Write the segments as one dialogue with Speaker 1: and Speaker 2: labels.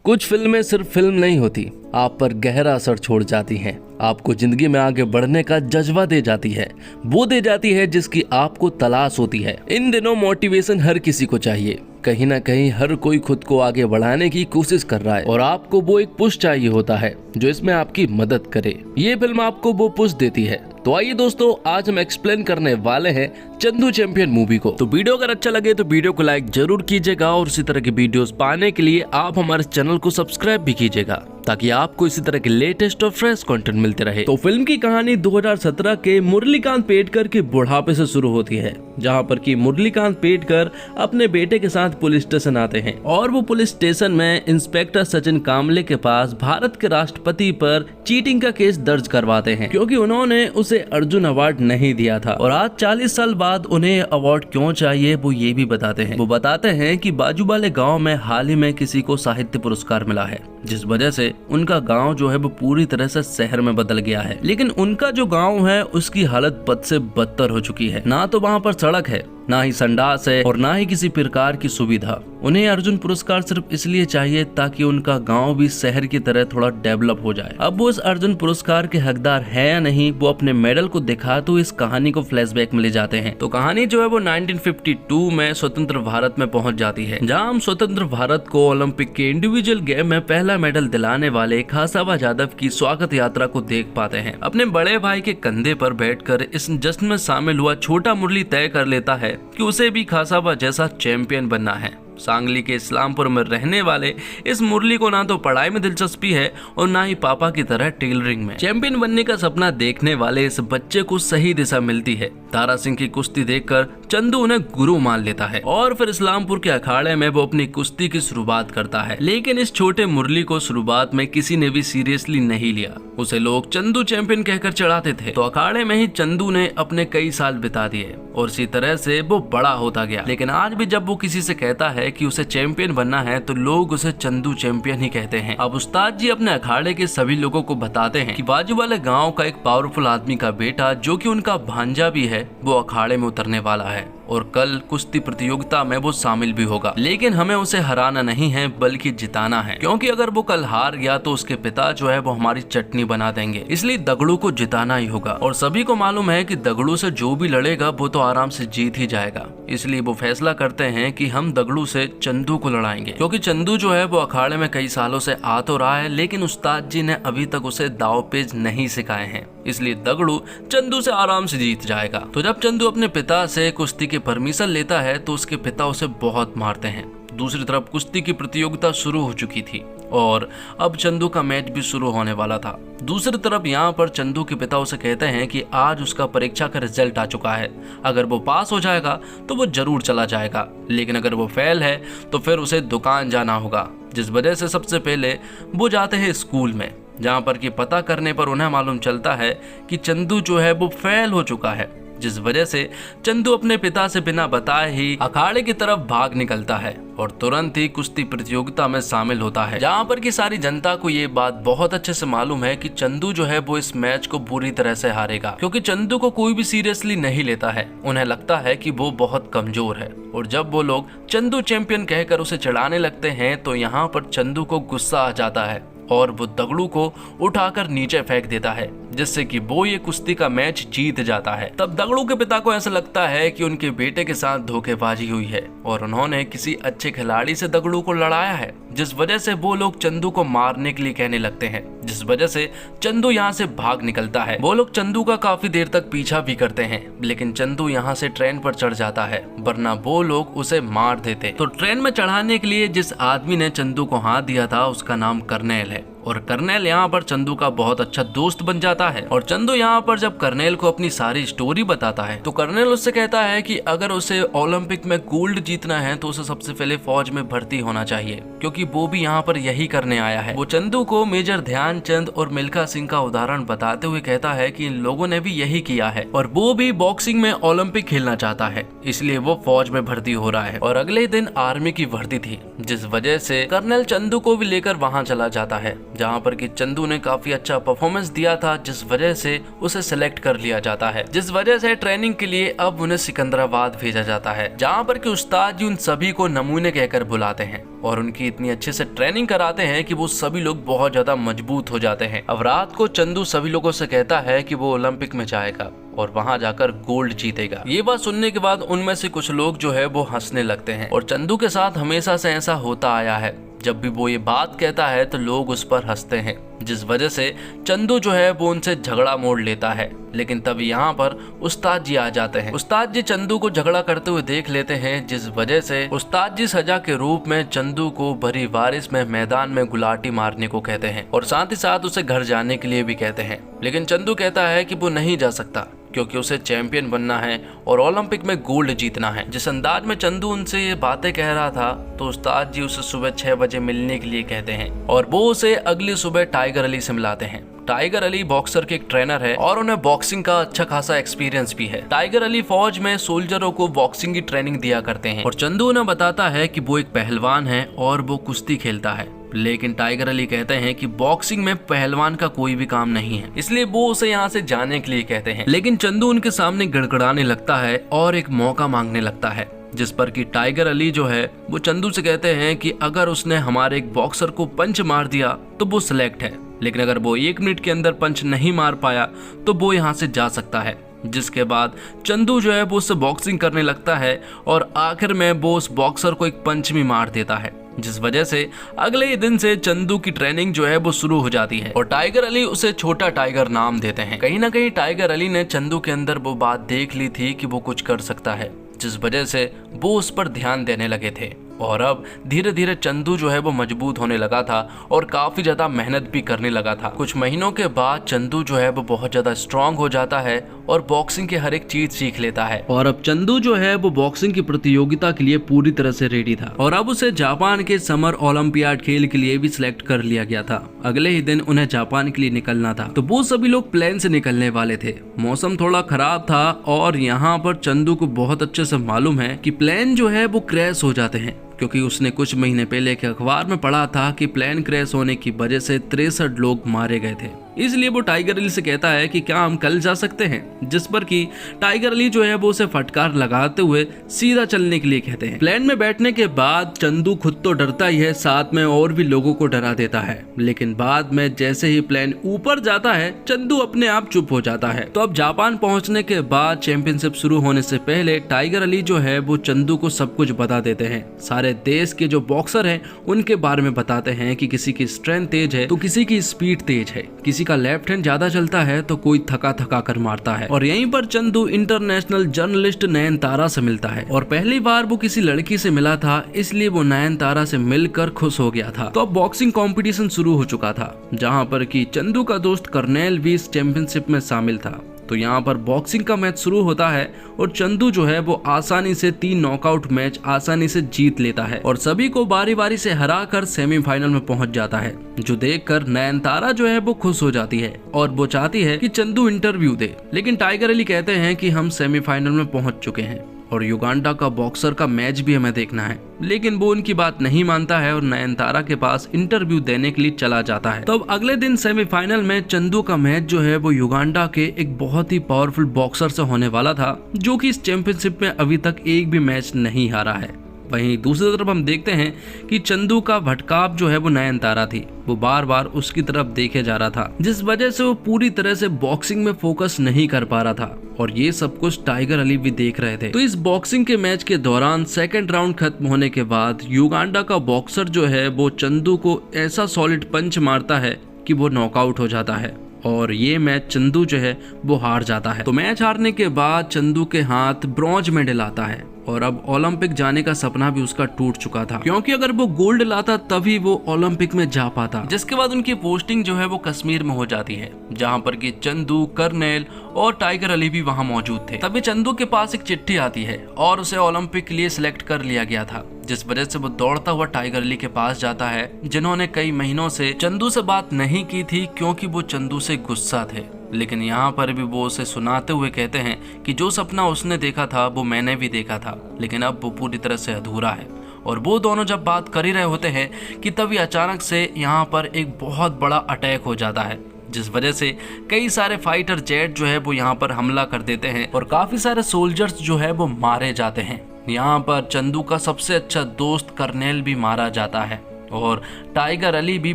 Speaker 1: कुछ फिल्में सिर्फ फिल्म नहीं होती, आप पर गहरा असर छोड़ जाती हैं। आपको जिंदगी में आगे बढ़ने का जज्बा दे जाती है, वो दे जाती है जिसकी आपको तलाश होती है। इन दिनों मोटिवेशन हर किसी को चाहिए। कहीं ना कहीं हर कोई खुद को आगे बढ़ाने की कोशिश कर रहा है और आपको वो एक पुश चाहिए होता है जो इसमें आपकी मदद करे। ये फिल्म आपको वो पुश देती है। तो आइए दोस्तों, आज हम एक्सप्लेन करने वाले हैं चंदू चैंपियन मूवी को। तो वीडियो अगर अच्छा लगे तो वीडियो को लाइक जरूर कीजिएगा और इसी तरह की वीडियोस पाने के लिए आप हमारे चैनल को सब्सक्राइब भी कीजिएगा ताकि आपको इसी तरह के लेटेस्ट और फ्रेश कंटेंट मिलते रहे। तो फिल्म की कहानी 2017 के मुरलीकांत पेडकर के बुढ़ापे से शुरू होती है, जहां पर कि मुरलीकांत पेडकर अपने बेटे के साथ पुलिस स्टेशन आते हैं और वो पुलिस स्टेशन में इंस्पेक्टर सचिन कामले के पास भारत के राष्ट्रपति पर चीटिंग का केस दर्ज करवाते हैं, क्योंकि उन्होंने उसे अर्जुन अवार्ड नहीं दिया था। और आज 40 साल बाद उन्हें अवार्ड क्यों चाहिए वो ये भी बताते हैं। वो बताते हैं कि बाजूवाले गाँव में हाल ही में किसी को साहित्य पुरस्कार मिला है, जिस वजह से उनका गांव जो है वो पूरी तरह से शहर में बदल गया है। लेकिन उनका जो गांव है उसकी हालत बद से बदतर हो चुकी है। ना तो वहां पर सड़क है, ना ही संडास है और ना ही किसी प्रकार की सुविधा। उन्हें अर्जुन पुरस्कार सिर्फ इसलिए चाहिए ताकि उनका गांव भी शहर की तरह थोड़ा डेवलप हो जाए। अब वो इस अर्जुन पुरस्कार के हकदार है या नहीं, वो अपने मेडल को दिखा तो इस कहानी को फ्लैशबैक में ले जाते हैं। तो कहानी जो है वो 1952 में स्वतंत्र भारत में पहुंच जाती है, जहां हम स्वतंत्र भारत को ओलंपिक के इंडिविजुअल गेम में पहला मेडल दिलाने वाले खासाबा यादव की स्वागत यात्रा को देख पाते हैं। अपने बड़े भाई के कंधे पर बैठकर इस जश्न में शामिल हुआ छोटा मुरली तय कर लेता है कि उसे भी खासाबा जैसा चैंपियन बनना है। सांगली के इस्लामपुर में रहने वाले इस मुरली को ना तो पढ़ाई में दिलचस्पी है और ना ही पापा की तरह टेलरिंग में। चैंपियन बनने का सपना देखने वाले इस बच्चे को सही दिशा मिलती है। तारा सिंह की कुश्ती देखकर चंदू उन्हें गुरु मान लेता है और फिर इस्लामपुर के अखाड़े में वो अपनी कुश्ती की शुरुआत करता है। लेकिन इस छोटे मुरली को शुरुआत में किसी ने भी सीरियसली नहीं लिया। उसे लोग चंदू चैंपियन कहकर चढ़ाते थे। तो अखाड़े में ही चंदू ने अपने कई साल बिता दिए और इसी तरह से वो बड़ा होता गया। लेकिन आज भी जब वो किसी से कहता है कि उसे चैंपियन बनना है तो लोग उसे चंदू चैंपियन ही कहते हैं। अब उस्ताद जी अपने अखाड़े के सभी लोगों को बताते हैं कि बाजू वाले गांव का एक पावरफुल आदमी का बेटा, जो कि उनका भांजा भी है, वो अखाड़े में उतरने वाला है और कल कुश्ती प्रतियोगिता में वो शामिल भी होगा। लेकिन हमें उसे हराना नहीं है बल्कि जिताना है, क्योंकि अगर वो कल हार गया तो उसके पिता जो है वो हमारी चटनी बना देंगे। इसलिए दगड़ू को जिताना ही होगा और सभी को मालूम है कि दगड़ू से जो भी लड़ेगा वो तो आराम से जीत ही जाएगा। इसलिए वो फैसला करते हैं कि हम दगड़ू से चंदू को लड़ाएंगे, क्योंकि चंदू जो है वो अखाड़े में कई सालों से आ तो रहा है, लेकिन उस्ताद जी ने अभी तक उसे दावपेच नहीं सिखाए हैं। इसलिए दगड़ू चंदू से आराम से जीत जाएगा। तो जब चंदू अपने पिता से कुश्ती की परमिशन लेता है तो उसके पिता उसे बहुत मारते हैं। दूसरी तरफ कुश्ती की प्रतियोगिता शुरू हो चुकी थी और अब चंदू का मैच भी शुरू होने वाला था। दूसरी तरफ यहाँ पर चंदू के पिता उसे कहते हैं कि आज उसका परीक्षा का रिजल्ट आ चुका है, अगर वो पास हो जाएगा तो वो जरूर चला जाएगा, लेकिन अगर वो फेल है तो फिर उसे दुकान जाना होगा। जिस वजह से सबसे पहले वो जाते हैं स्कूल में, जहाँ पर कि पता करने पर उन्हें मालूम चलता है कि चंदू जो है वो फेल हो चुका है। जिस वजह से चंदू अपने पिता से बिना बताए ही अखाड़े की तरफ भाग निकलता है और तुरंत ही कुश्ती प्रतियोगिता में शामिल होता है, जहाँ पर कि सारी जनता को ये बात बहुत अच्छे से मालूम है कि चंदू जो है वो इस मैच को बुरी तरह से हारेगा, क्योंकि चंदू को कोई भी सीरियसली नहीं लेता है। उन्हें लगता है कि वो बहुत कमजोर है और जब वो लोग चंदू चैंपियन कहकर उसे चढ़ाने लगते हैं तो यहाँ पर चंदू को गुस्सा आ जाता है और वो दगड़ू को उठाकर नीचे फेंक देता है, जिससे कि वो ये कुश्ती का मैच जीत जाता है। तब दगड़ू के पिता को ऐसा लगता है कि उनके बेटे के साथ धोखेबाजी हुई है और उन्होंने किसी अच्छे खिलाड़ी से दगड़ू को लड़ाया है, जिस वजह से वो लोग चंदू को मारने के लिए कहने लगते हैं। जिस वजह से चंदू यहाँ से भाग निकलता है। वो लोग चंदू का काफी देर तक पीछा भी करते हैं, लेकिन चंदू यहाँ से ट्रेन पर चढ़ जाता है, वरना वो लोग उसे मार देते। तो ट्रेन में चढ़ाने के लिए जिस आदमी ने चंदू को हाथ दिया था उसका नाम कर्नेल है और कर्नेल यहाँ पर चंदू का बहुत अच्छा दोस्त बन जाता है। और चंदू यहाँ पर जब कर्नेल को अपनी सारी स्टोरी बताता है तो कर्नेल उससे कहता है कि अगर उसे ओलंपिक में गोल्ड जीतना है तो उसे सबसे पहले फौज में भर्ती होना चाहिए, क्योंकि वो भी यहाँ पर यही करने आया है। वो चंदू को मेजर ध्यानचंद और मिल्खा सिंह का उदाहरण बताते हुए कहता है कि इन लोगों ने भी यही किया है और वो भी बॉक्सिंग में ओलंपिक खेलना चाहता है, इसलिए वो फौज में भर्ती हो रहा है। और अगले दिन आर्मी की वर्दी थी, जिस वजह से कर्नल चंदू को भी लेकर वहाँ चला जाता है जहाँ पर कि चंदू ने काफी अच्छा परफॉर्मेंस दिया था, जिस वजह से उसे सिलेक्ट कर लिया जाता है, जिस वजह से ट्रेनिंग के लिए अब उन्हें सिकंदराबाद भेजा जाता है, जहाँ पर कि उस्ताद जी उन सभी को नमूने कहकर बुलाते हैं और उनकी इतनी अच्छे से ट्रेनिंग कराते हैं कि वो सभी लोग बहुत ज्यादा मजबूत हो जाते हैं। अब रात को चंदू सभी लोगों से कहता है कि वो ओलंपिक में जाएगा और वहां जाकर गोल्ड जीतेगा। ये बात सुनने के बाद उनमें से कुछ लोग जो है वो हंसने लगते हैं और चंदू के साथ हमेशा से ऐसा होता आया है, जब भी वो ये बात कहता है तो लोग उस पर हंसते हैं, जिस वजह से चंदू जो है वो उनसे झगड़ा मोड़ लेता है। लेकिन तब यहाँ पर उस्ताद जी आ जाते हैं। उस्ताद जी चंदू को झगड़ा करते हुए देख लेते हैं, जिस वजह से उस्ताद जी सजा के रूप में चंदू को भरी बारिश में मैदान में गुलाटी मारने को कहते हैं और साथ ही साथ उसे घर जाने के लिए भी कहते हैं। लेकिन चंदू कहता है कि वो नहीं जा सकता क्योंकि उसे चैंपियन बनना है और ओलंपिक में गोल्ड जीतना है। जिस अंदाज में चंदू उनसे ये बातें कह रहा था तो उस्ताद जी उसे सुबह 6 बजे मिलने के लिए कहते हैं और वो उसे अगली सुबह टाइगर अली से मिलाते हैं। टाइगर अली बॉक्सर के एक ट्रेनर है और उन्हें बॉक्सिंग का अच्छा खासा एक्सपीरियंस भी है। टाइगर अली फौज में सोल्जरों को बॉक्सिंग की ट्रेनिंग दिया करते हैं और चंदू उन्हें बताता है कि वो एक पहलवान है और वो कुश्ती खेलता है। लेकिन टाइगर अली कहते हैं कि बॉक्सिंग में पहलवान का कोई भी काम नहीं है, इसलिए वो उसे यहाँ से जाने के लिए कहते हैं। लेकिन चंदू उनके सामने गड़गड़ाने लगता है और एक मौका मांगने लगता है, जिस पर कि टाइगर अली जो है वो चंदू से कहते हैं कि अगर उसने हमारे एक बॉक्सर को पंच मार दिया तो वो सिलेक्ट है, लेकिन अगर वो 1 मिनट के अंदर पंच नहीं मार पाया तो वो यहाँ से जा सकता है। जिसके बाद चंदू जो है वो उससे बॉक्सिंग करने लगता है और आखिर में वो उस बॉक्सर को एक पंच भी मार देता है, जिस वजह से अगले ही दिन से चंदू की ट्रेनिंग जो है वो शुरू हो जाती है और टाइगर अली उसे छोटा टाइगर नाम देते हैं। कहीं ना कहीं टाइगर अली ने चंदू के अंदर वो बात देख ली थी कि वो कुछ कर सकता है, जिस वजह से वो उस पर ध्यान देने लगे थे और अब धीरे धीरे चंदू जो है वो मजबूत होने लगा था और काफी ज्यादा मेहनत भी करने लगा था। कुछ महीनों के बाद चंदू जो है वो बहुत ज्यादा स्ट्रांग हो जाता है और बॉक्सिंग की हर एक चीज सीख लेता है और अब चंदू जो है वो बॉक्सिंग की प्रतियोगिता के लिए पूरी तरह से रेडी था और अब उसे जापान के समर ओलंपियाड खेल के लिए भी सिलेक्ट कर लिया गया था। अगले ही दिन उन्हें जापान के लिए निकलना था तो वो सभी लोग प्लेन से निकलने वाले थे। मौसम थोड़ा खराब था और यहाँ पर चंदू को बहुत अच्छे से मालूम है कि प्लेन जो है वो क्रैश हो जाते हैं, क्योंकि उसने कुछ महीने पहले के अखबार में पढ़ा था कि प्लेन क्रैश होने की वजह से 63 लोग मारे गए थे। इसलिए वो टाइगर अली से कहता है कि क्या हम कल जा सकते हैं, जिस पर कि टाइगर अली जो है वो उसे फटकार लगाते हुए सीधा चलने के लिए कहते हैं। प्लेन में बैठने के बाद चंदू खुद तो डरता ही है, साथ में और भी लोगों को डरा देता है, लेकिन बाद में जैसे ही प्लेन ऊपर जाता है चंदू अपने आप चुप हो जाता है। तो अब जापान पहुंचने के बाद चैंपियनशिप शुरू होने से पहले टाइगर अली जो है वो चंदू को सब कुछ बता देते हैं। सारे देश के जो बॉक्सर हैं उनके बारे में बताते हैं कि किसी की स्ट्रेंथ तेज है तो किसी की स्पीड तेज है, किसी का लेफ्ट हैंड ज्यादा चलता है तो कोई थका थका कर मारता है। और यहीं पर चंदू इंटरनेशनल जर्नलिस्ट नयनतारा से मिलता है और पहली बार वो किसी लड़की से मिला था, इसलिए वो नयनतारा से मिलकर खुश हो गया था। तो अब बॉक्सिंग कंपटीशन शुरू हो चुका था, जहां पर कि चंदू का दोस्त कर्नेल भी इस चैंपियनशिप में शामिल था। तो यहाँ पर बॉक्सिंग का मैच शुरू होता है और चंदू जो है वो आसानी से 3 नॉकआउट मैच आसानी से जीत लेता है और सभी को बारी बारी से हराकर सेमीफाइनल में पहुंच जाता है, जो देखकर नयनतारा जो है वो खुश हो जाती है और वो चाहती है कि चंदू इंटरव्यू दे। लेकिन टाइगर अली कहते हैं कि हम सेमीफाइनल में पहुंच चुके हैं और युगांडा का बॉक्सर का मैच भी हमें देखना है। लेकिन वो उनकी बात नहीं मानता है और नयनतारा के पास इंटरव्यू देने के लिए चला जाता है। तो अब अगले दिन सेमीफाइनल में चंदू का मैच जो है वो युगांडा के एक बहुत ही पावरफुल बॉक्सर से होने वाला था, जो कि इस चैंपियनशिप में अभी तक एक भी मैच नहीं हारा है। वहीं दूसरी तरफ हम देखते हैं कि चंदू का भटकाव जो है वो नयनतारा थी, वो बार बार उसकी तरफ देखे जा रहा था, जिस वजह से वो पूरी तरह से बॉक्सिंग में फोकस नहीं कर पा रहा था और ये सब कुछ टाइगर अली भी देख रहे थे। तो इस बॉक्सिंग के मैच के दौरान सेकंड राउंड खत्म होने के बाद युगांडा का बॉक्सर जो है वो चंदू को ऐसा सॉलिड पंच मारता है कि वो नॉकआउट हो जाता है और ये मैच चंदू जो है वो हार जाता है। तो मैच हारने के बाद चंदू के हाथ ब्रॉन्ज मेडल आता है और अब ओलंपिक जाने का सपना भी उसका टूट चुका था, क्योंकि अगर वो गोल्ड लाता तभी वो ओलंपिक में जा पाता। जिसके बाद उनकी पोस्टिंग जो है वो कश्मीर में हो जाती है, जहां पर कि चंदू, कर्नेल और टाइगर अली भी वहां मौजूद थे। तभी चंदू के पास एक चिट्ठी आती है और उसे ओलंपिक के लिए सिलेक्ट कर लिया गया था, जिस वजह से वो दौड़ता हुआ टाइगर अली के पास जाता है, जिन्होंने कई महीनों से चंदू से बात नहीं की थी क्योंकि वो चंदू से गुस्सा थे। लेकिन यहाँ पर भी वो उसे सुनाते हुए कहते हैं कि जो सपना उसने देखा था वो मैंने भी देखा था, लेकिन अब वो पूरी तरह से अधूरा है और वो दोनों जब बात कर ही रहे होते हैं कि तभी अचानक से यहाँ पर एक बहुत बड़ा अटैक हो जाता है, जिस वजह से कई सारे फाइटर जेट जो है वो यहाँ पर हमला कर देते हैं और काफी सारे सोल्जर्स जो है वो मारे जाते हैं। यहाँ पर चंदू का सबसे अच्छा दोस्त कर्नेल भी मारा जाता है और टाइगर अली भी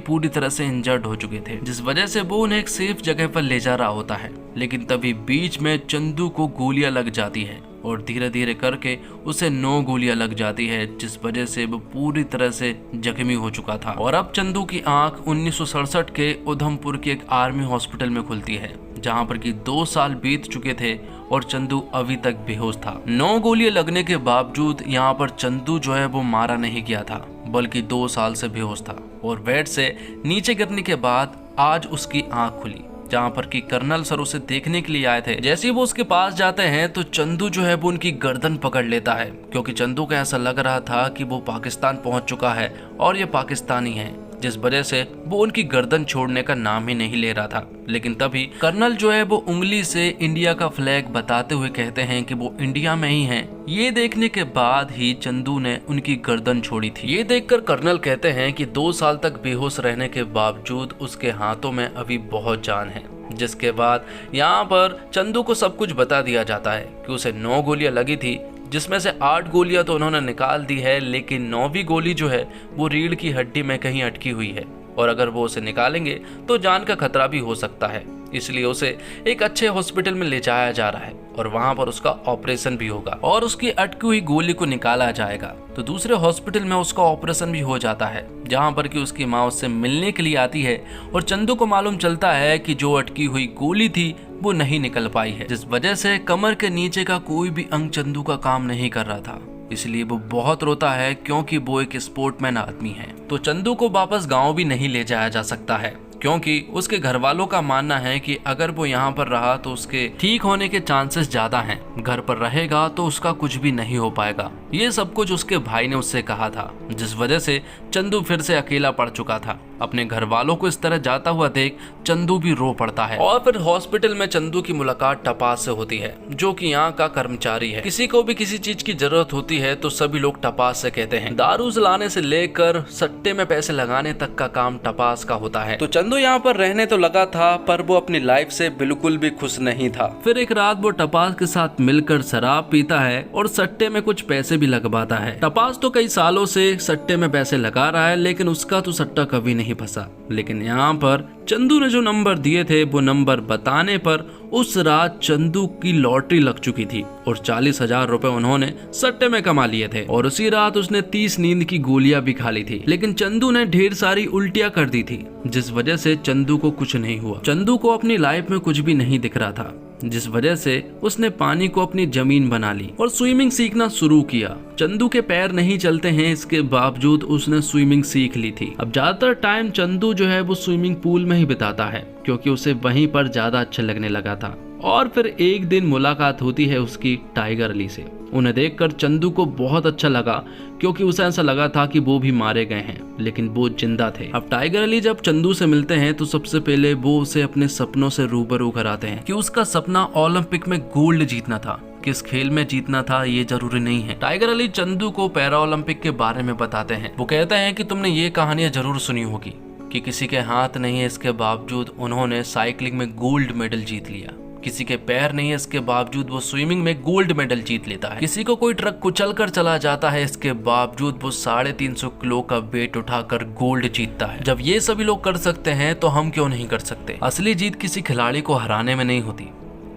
Speaker 1: पूरी तरह से इंजर्ड हो चुके थे, जिस वजह से वो उन्हें एक सेफ जगह पर ले जा रहा होता है। लेकिन तभी बीच में चंदू को गोलियां लग जाती है और धीरे धीरे करके उसे 9 गोलियां लग जाती है, जिस वजह से वो पूरी तरह से जख्मी हो चुका था। और अब चंदू की आंख 1967 के उधमपुर के एक आर्मी हॉस्पिटल में खुलती है, जहां पर कि 2 साल बीत चुके थे और चंदू अभी तक बेहोश था। 9 गोलियां लगने के बावजूद यहाँ पर चंदू जो है वो मारा नहीं गया था, बल्कि 2 साल से बेहोश था और बेड से नीचे गिरने के बाद आज उसकी आंख खुली, जहाँ पर कि कर्नल सर उसे देखने के लिए आए थे। जैसे ही वो उसके पास जाते हैं तो चंदू जो है वो उनकी गर्दन पकड़ लेता है, क्योंकि चंदू को ऐसा लग रहा था कि वो पाकिस्तान पहुंच चुका है और ये पाकिस्तानी है, जिस वजह से वो उनकी गर्दन छोड़ने का नाम ही नहीं ले रहा था। लेकिन तभी कर्नल जो है वो उंगली से इंडिया का फ्लैग बताते हुए कहते हैं कि वो इंडिया में ही हैं। ये देखने के बाद ही चंदू ने उनकी गर्दन छोड़ी थी। ये देखकर कर्नल कहते हैं कि 2 साल तक बेहोश रहने के बावजूद उसके हाथों में अभी बहुत जान है। जिसके बाद यहाँ पर चंदू को सब कुछ बता दिया जाता है कि उसे 9 गोलियां लगी थी, जिसमें से 8 गोलियां तो उन्होंने निकाल दी है, लेकिन 9वीं गोली जो है वो रीढ़ की हड्डी में कहीं अटकी हुई है और अगर वो उसे निकालेंगे तो जान का खतरा भी हो सकता है। इसलिए उसे एक अच्छे हॉस्पिटल में ले जाया जा रहा है और वहां पर उसका ऑपरेशन भी होगा और उसकी अटकी हुई गोली को निकाला जाएगा। तो दूसरे हॉस्पिटल में उसका ऑपरेशन भी हो जाता है, जहां पर कि उसकी माँ उससे मिलने के लिए आती है और चंदू को मालूम चलता है कि जो अटकी हुई गोली थी वो नहीं निकल पाई है, जिस वजह से कमर के नीचे का कोई भी अंग चंदू का काम नहीं कर रहा था। इसलिए वो बहुत रोता है, क्योंकि वो एक स्पोर्टमैन आदमी है। तो चंदू को वापस गांव भी नहीं ले जाया जा सकता है, क्योंकि उसके घर वालों का मानना है कि अगर वो यहाँ पर रहा तो उसके ठीक होने के चांसेस ज्यादा हैं। घर पर रहेगा तो उसका कुछ भी नहीं हो पाएगा। ये सब कुछ उसके भाई ने उससे कहा था, जिस वजह से चंदू फिर से अकेला पड़ चुका था। अपने घर वालों को इस तरह जाता हुआ देख चंदू भी रो पड़ता है। और फिर हॉस्पिटल में चंदू की मुलाकात टपास से होती है, जो कि यहाँ का कर्मचारी है। किसी को भी किसी चीज की जरूरत होती है तो सभी लोग टपास से कहते हैं। दारू लाने से लेकर सट्टे में पैसे लगाने तक का काम टपास का होता है। तो चंदू यहाँ पर रहने तो लगा था, पर वो अपनी लाइफ से बिल्कुल भी खुश नहीं था। फिर एक रात वो टपास के साथ मिलकर शराब पीता है और सट्टे में कुछ पैसे भी लगवाता है। टपास तो कई सालों से सट्टे में पैसे लगा रहा है, लेकिन उसका तो सट्टा कभी नहीं फंसा। लेकिन यहाँ पर चंदू ने जो नंबर दिए थे वो नंबर बताने पर उस रात चंदू की लॉटरी लग चुकी थी और 40,000 रुपए उन्होंने सट्टे में कमा लिए थे। और उसी रात उसने 30 नींद की गोलियां भी खा ली थी, लेकिन चंदू ने ढेर सारी उल्टियां कर दी थी, जिस वजह से चंदू को कुछ नहीं हुआ। चंदू को अपनी लाइफ में कुछ भी नहीं दिख रहा था, जिस वजह से उसने पानी को अपनी जमीन बना ली और स्विमिंग सीखना शुरू किया। चंदू के पैर नहीं चलते हैं, इसके बावजूद उसने स्विमिंग सीख ली थी। अब ज्यादातर टाइम चंदू जो है वो स्विमिंग पूल में ही बिताता है, क्योंकि उसे वहीं पर ज्यादा अच्छा लगने लगा था। और फिर एक दिन मुलाकात होती है उसकी टाइगर अली से। उन्हें देखकर चंदू को बहुत अच्छा लगा, क्योंकि उसे ऐसा लगा था कि वो भी मारे गए हैं, लेकिन वो जिंदा थे। अब टाइगर अली जब चंदू से मिलते हैं तो सबसे पहले वो उसे अपने सपनों से रूबरू कराते हैं कि उसका सपना ओलंपिक में गोल्ड जीतना था। किस खेल में जीतना था ये जरूरी नहीं है। टाइगर अली चंदू को पैरा ओलंपिक के बारे में बताते हैं। वो कहते हैं कि तुमने ये कहानियां जरूर सुनी होगी कि किसी के हाथ नहीं है, इसके बावजूद उन्होंने साइकिलिंग में गोल्ड मेडल जीत लिया। किसी के पैर नहीं है, इसके बावजूद वो स्विमिंग में गोल्ड मेडल जीत लेता है। किसी को कोई ट्रक कुचल कर चला जाता है, इसके बावजूद वो 350 किलो का वेट उठाकर गोल्ड जीतता है। जब ये सभी लोग कर सकते हैं तो हम क्यों नहीं कर सकते। असली जीत किसी खिलाड़ी को हराने में नहीं होती,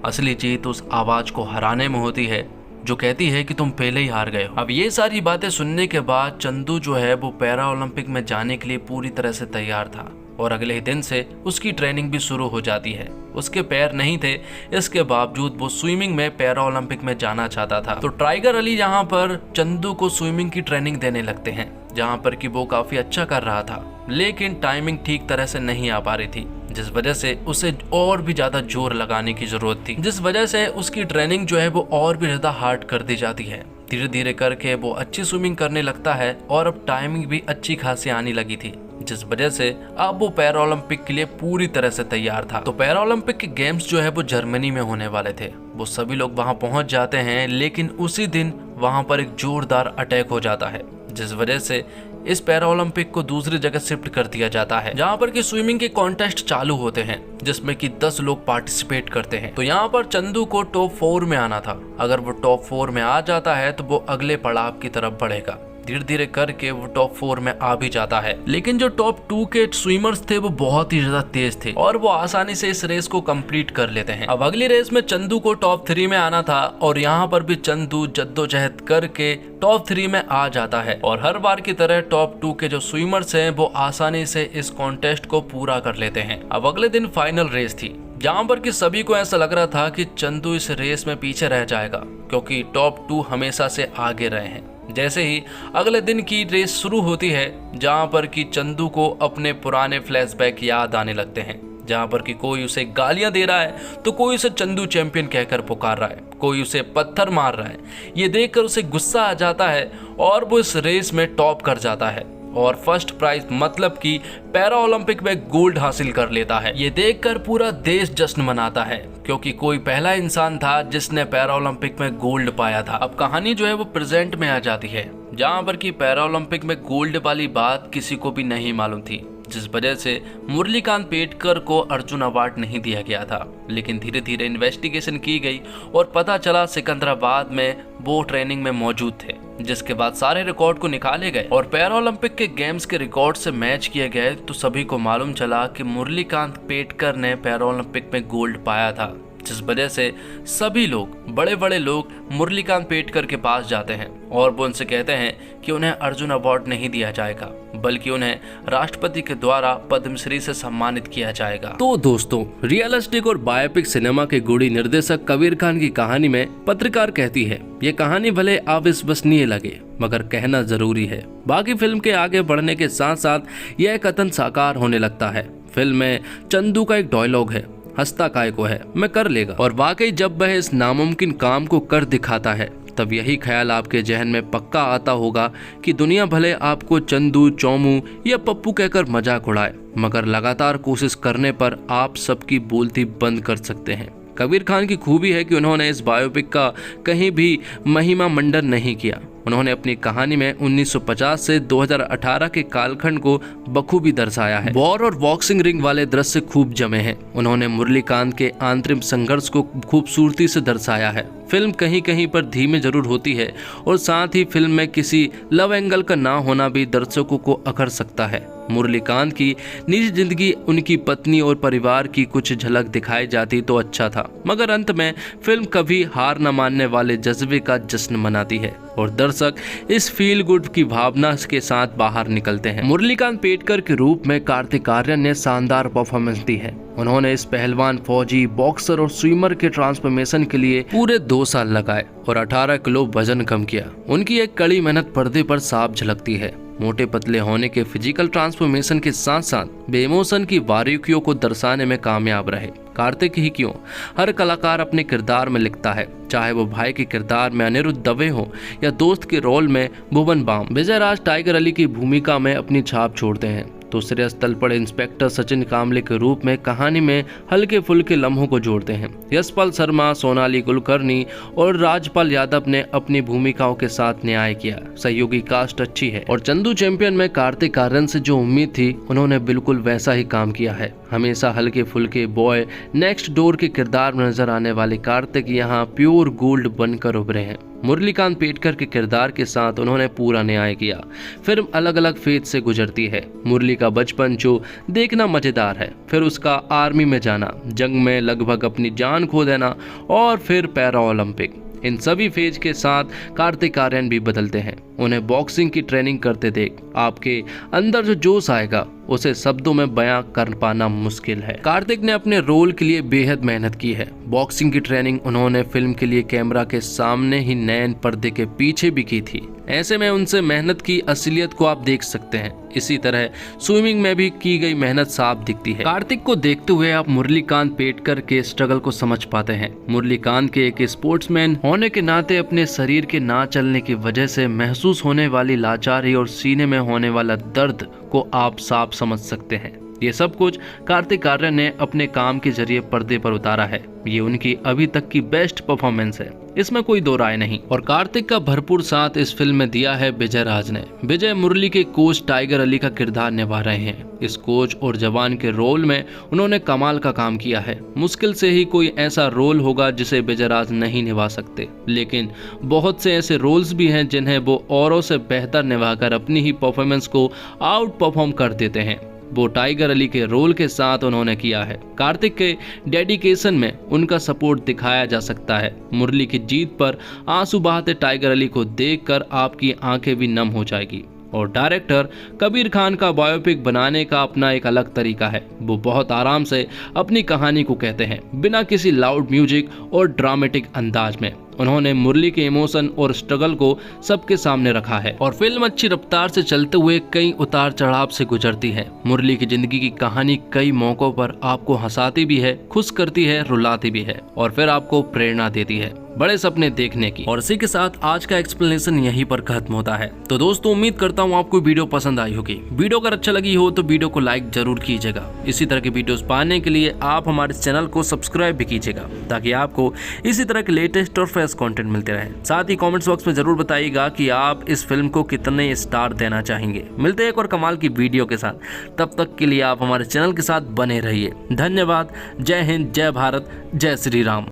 Speaker 1: असली जीत उस आवाज को हराने में होती है जो कहती है कि तुम पहले ही हार गए हो। अब ये सारी बातें सुनने के बाद चंदू जो है वो पैरा ओलंपिक में जाने के लिए पूरी तरह से तैयार था और अगले ही दिन से उसकी ट्रेनिंग भी शुरू हो जाती है। उसके पैर नहीं थे, इसके बावजूद वो स्विमिंग में पैरा ओलंपिक में जाना चाहता था। तो टाइगर अली यहाँ पर चंदू को स्विमिंग की ट्रेनिंग देने लगते हैं, जहाँ पर कि वो काफी अच्छा कर रहा था, लेकिन टाइमिंग ठीक तरह से नहीं आ पा रही थी, जिस वजह से उसे और भी ज्यादा जोर लगाने की जरूरत थी, जिस वजह से उसकी ट्रेनिंग जो है वो और भी ज्यादा हार्ड कर दी जाती है। धीरे धीरे करके वो अच्छी स्विमिंग करने लगता है और अब टाइमिंग भी अच्छी खासी आने लगी थी, जिस वजह से अब वो पैरा ओलंपिक के लिए पूरी तरह से तैयार था। तो पैरा ओलंपिक के गेम्स जो है वो जर्मनी में होने वाले थे। वो सभी लोग वहां पहुंच जाते हैं, लेकिन उसी दिन वहां पर एक जोरदार अटैक हो जाता है, जिस वजह से इस पैरा ओलंपिक को दूसरी जगह शिफ्ट कर दिया जाता है, जहां पर कि स्विमिंग के कॉन्टेस्ट चालू होते हैं जिसमें कि 10 लोग पार्टिसिपेट करते हैं। तो यहाँ पर चंदू को टॉप 4 में आना था। अगर वो टॉप 4 में आ जाता है तो वो अगले पड़ाव की तरफ बढ़ेगा। धीरे धीरे करके वो टॉप 4 में आ भी जाता है। लेकिन जो टॉप 2 के स्विमर्स थे वो बहुत ही ज्यादा तेज थे और वो आसानी से इस रेस को कंप्लीट कर लेते हैं। अब अगली रेस में चंदू को टॉप 3 में आना था और यहाँ पर भी चंदू जद्दोजहद करके टॉप 3 में आ जाता है और हर बार की तरह टॉप 2 के जो स्विमर्स हैं वो आसानी से इस कॉन्टेस्ट को पूरा कर लेते हैं। अब अगले दिन फाइनल रेस थी, जहाँ पर कि सभी को ऐसा लग रहा था कि चंदू इस रेस में पीछे रह जाएगा क्योंकि टॉप 2 हमेशा से आगे रहे हैं। जैसे ही अगले दिन की रेस शुरू होती है, जहां पर कि चंदू को अपने पुराने फ्लैशबैक याद आने लगते हैं, जहां पर कि कोई उसे गालियां दे रहा है तो कोई उसे चंदू चैंपियन कहकर पुकार रहा है, कोई उसे पत्थर मार रहा है। ये देखकर उसे गुस्सा आ जाता है और वो इस रेस में टॉप कर जाता है और फर्स्ट प्राइज मतलब कि पैरा ओलंपिक में गोल्ड हासिल कर लेता है। ये देखकर पूरा देश जश्न मनाता है क्योंकि कोई पहला इंसान था जिसने पैरा ओलंपिक में गोल्ड पाया था। अब कहानी जो है वो प्रेजेंट में आ जाती है, जहाँ पर कि पैरा ओलंपिक में गोल्ड वाली बात किसी को भी नहीं मालूम थी, जिस वजह से मुरलीकांत पेटकर को अर्जुन अवार्ड नहीं दिया गया था। लेकिन धीरे धीरे इन्वेस्टिगेशन की गई और पता चला सिकंदराबाद में वो ट्रेनिंग में मौजूद थे, जिसके बाद सारे रिकॉर्ड को निकाले गए और पैरा ओलंपिक के गेम्स के रिकॉर्ड से मैच किए गए तो सभी को मालूम चला कि मुरलीकांत पेटकर ने पैरा ओलंपिक में गोल्ड पाया था। जिस वजह से सभी लोग, बड़े बड़े लोग मुरलीकांत पेटकर के पास जाते हैं और वो उनसे कहते हैं कि उन्हें अर्जुन अवार्ड नहीं दिया जाएगा बल्कि उन्हें राष्ट्रपति के द्वारा पद्मश्री से सम्मानित किया जाएगा। तो दोस्तों, रियलिस्टिक और बायोपिक सिनेमा के गुड़ी निर्देशक कबीर खान की कहानी में पत्रकार कहती है, ये कहानी भले अविश्वसनीय लगे मगर कहना जरूरी है। बाकी फिल्म के आगे बढ़ने के साथ साथ यह कथन साकार होने लगता है। फिल्म में चंदू का एक डायलॉग है, हंसता काय को है, मैं कर लेगा। और वाकई जब वह इस नामुमकिन काम को कर दिखाता है तब यही ख्याल आपके जहन में पक्का आता होगा कि दुनिया भले आपको चंदू, चौमू या पप्पू कहकर मजाक उड़ाए मगर लगातार कोशिश करने पर आप सबकी बोलती बंद कर सकते हैं। कबीर खान की खूबी है कि उन्होंने इस बायोपिक का कहीं भी महिमा मंडन नहीं किया। उन्होंने अपनी कहानी में 1950 से 2018 के कालखंड को बखूबी दर्शाया है। वॉर और बॉक्सिंग रिंग वाले दृश्य खूब जमे हैं। उन्होंने मुरलीकांत के आंतरिक संघर्ष को खूबसूरती से दर्शाया है। फिल्म कहीं कहीं पर धीमे जरूर होती है और साथ ही फिल्म में किसी लव एंगल का ना होना भी दर्शकों को अखर सकता है। मुरलीकांत की निजी जिंदगी, उनकी पत्नी और परिवार की कुछ झलक दिखाई जाती तो अच्छा था, मगर अंत में फिल्म कभी हार न मानने वाले जज्बे का जश्न मनाती है और दर्शक इस फील गुड की भावना के साथ बाहर निकलते हैं। मुरलीकांत पेटकर के रूप में कार्तिक आर्यन ने शानदार परफॉर्मेंस दी है। उन्होंने इस पहलवान, फौजी, बॉक्सर और स्विमर के ट्रांसफॉर्मेशन के लिए पूरे 2 साल लगाए और 18 किलो वजन कम किया। उनकी एक कड़ी मेहनत पर्दे पर साफ झलकती है। मोटे पतले होने के फिजिकल ट्रांसफॉर्मेशन के साथ साथ बेइमोशन की बारीकियों को दर्शाने में कामयाब रहे। कार्तिक ही क्यों, हर कलाकार अपने किरदार में लिखता है, चाहे वो भाई के किरदार में अनिरुद्ध दवे हो या दोस्त के रोल में भुवन बाम। विजय राज टाइगर अली की भूमिका में अपनी छाप छोड़ते हैं तो श्रेयस तलपड़े इंस्पेक्टर सचिन कामले के रूप में कहानी में हल्के फुल्के लम्हों को जोड़ते हैं। यशपाल शर्मा, सोनाली कुलकर्णी और राजपाल यादव ने अपनी भूमिकाओं के साथ न्याय किया। सहयोगी कास्ट अच्छी है और चंदू चैंपियन में कार्तिक आर्यन से जो उम्मीद थी उन्होंने बिल्कुल वैसा ही काम किया है। हमेशा हल्के फुल्के बॉय नेक्स्ट डोर के किरदार में नजर आने वाले कार्तिक यहाँ प्योर गोल्ड बनकर उभरे हैं। मुरलीकांत पेटकर के किरदार के साथ उन्होंने पूरा न्याय किया। फिल्म अलग अलग फेज से गुजरती है। मुरली का बचपन जो देखना मजेदार है, फिर उसका आर्मी में जाना, जंग में लगभग अपनी जान खो देना और फिर पैरा ओलंपिक, इन सभी फेज के साथ कार्तिक आर्यन भी बदलते हैं। उन्हें बॉक्सिंग की ट्रेनिंग करते देख आपके अंदर जो जोश आएगा उसे शब्दों में बयां कर पाना मुश्किल है। कार्तिक ने अपने रोल के लिए बेहद मेहनत की है। बॉक्सिंग की ट्रेनिंग उन्होंने फिल्म के लिए कैमरा के सामने ही नैन पर्दे के पीछे भी की थी। ऐसे में उनसे मेहनत की असलियत को आप देख सकते हैं। इसी तरह स्विमिंग में भी की गई मेहनत साफ दिखती है। कार्तिक को देखते हुए आप मुरलीकांत पेटकर के स्ट्रगल को समझ पाते हैं। मुरलीकांत के एक स्पोर्ट्समैन होने के नाते अपने शरीर के ना चलने की वजह से महसूस होने वाली लाचारी और सीने में होने वाला दर्द को आप साफ समझ सकते हैं। ये सब कुछ कार्तिक आर्यन ने अपने काम के जरिए पर्दे पर उतारा है। ये उनकी अभी तक की बेस्ट परफॉर्मेंस है, इसमें कोई दो राय नहीं। और कार्तिक का भरपूर साथ इस फिल्म में दिया है विजय राज ने। विजय मुरली के कोच टाइगर अली का किरदार निभा रहे हैं। इस कोच और जवान के रोल में उन्होंने कमाल का काम किया है। मुश्किल से ही कोई ऐसा रोल होगा जिसे विजय राज नहीं निभा सकते, लेकिन बहुत से ऐसे रोल्स भी हैं जिन्हें वो औरों से बेहतर निभाकर अपनी ही परफॉर्मेंस को आउट परफॉर्म कर देते हैं। वो टाइगर अली के रोल के साथ उन्होंने किया है। कार्तिक के डेडिकेशन में उनका सपोर्ट दिखाया जा सकता है। मुरली की जीत पर आंसू बहाते टाइगर अली को देखकर आपकी आंखें भी नम हो जाएगी। और डायरेक्टर कबीर खान का बायोपिक बनाने का अपना एक अलग तरीका है। वो बहुत आराम से अपनी कहानी को कहते हैं, बिना किसी लाउड म्यूजिक और ड्रामेटिक अंदाज में। उन्होंने मुरली के इमोशन और स्ट्रगल को सबके सामने रखा है और फिल्म अच्छी रफ्तार से चलते हुए कई उतार चढ़ाव से गुजरती है। मुरली की जिंदगी की कहानी कई मौकों पर आपको हंसाती भी है, खुश करती है, रुलाती भी है और फिर आपको प्रेरणा देती है बड़े सपने देखने की। और इसी के साथ आज का एक्सप्लेनेशन यहीं पर खत्म होता है। तो दोस्तों, उम्मीद करता हूँ आपको वीडियो पसंद आई होगी। वीडियो अगर अच्छा लगी हो तो वीडियो को लाइक जरूर कीजिएगा। इसी तरह के वीडियोस पाने के लिए आप हमारे चैनल को सब्सक्राइब भी कीजिएगा, ताकि आपको इसी तरह के लेटेस्ट और फ्रेश कंटेंट मिलते रहे। साथ ही कमेंट्स बॉक्स में जरूर बताइएगा कि आप इस फिल्म को कितने स्टार देना चाहेंगे। मिलते हैं एक और कमाल की वीडियो के साथ, तब तक के लिए आप हमारे चैनल के साथ बने रहिए। धन्यवाद। जय हिंद, जय भारत, जय श्री राम।